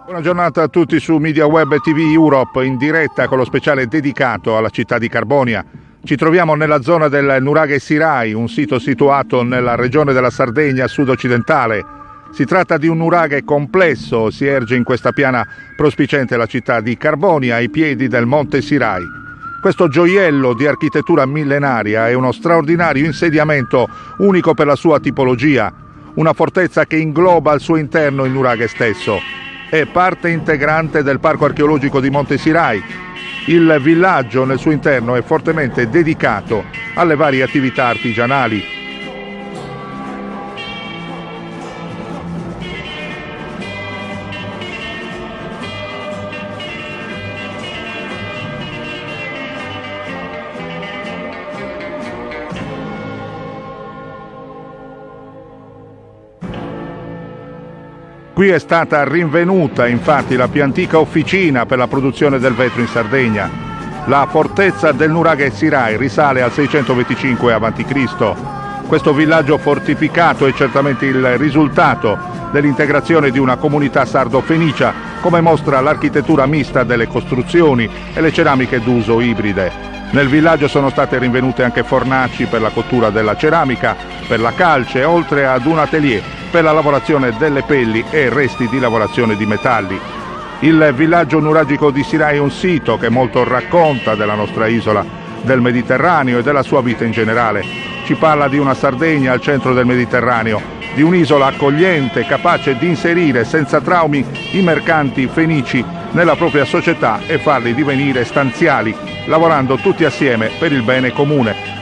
Buona giornata a tutti su Media Web e TV Europe, in diretta con lo speciale dedicato alla città di Carbonia. Ci troviamo nella zona del Nuraghe Sirai, un sito situato nella regione della Sardegna sud-occidentale. Si tratta di un nuraghe complesso, si erge in questa piana prospiciente la città di Carbonia, ai piedi del Monte Sirai. Questo gioiello di architettura millenaria è uno straordinario insediamento unico per la sua tipologia, una fortezza che ingloba al suo interno il nuraghe stesso. È parte integrante del Parco archeologico di Monte Sirai. Il villaggio nel suo interno è fortemente dedicato alle varie attività artigianali. Qui è stata rinvenuta infatti la più antica officina per la produzione del vetro in Sardegna. La fortezza del Nuraghe Sirai risale al 625 a.C. Questo villaggio fortificato è certamente il risultato dell'integrazione di una comunità sardo-fenicia, come mostra l'architettura mista delle costruzioni e le ceramiche d'uso ibride. Nel villaggio sono state rinvenute anche fornaci per la cottura della ceramica, per la calce, oltre ad un atelier per la lavorazione delle pelli e resti di lavorazione di metalli. Il villaggio nuragico di Sirai è un sito che molto racconta della nostra isola, del Mediterraneo e della sua vita in generale. Ci parla di una Sardegna al centro del Mediterraneo, di un'isola accogliente, capace di inserire senza traumi i mercanti fenici nella propria società e farli divenire stanziali, lavorando tutti assieme per il bene comune.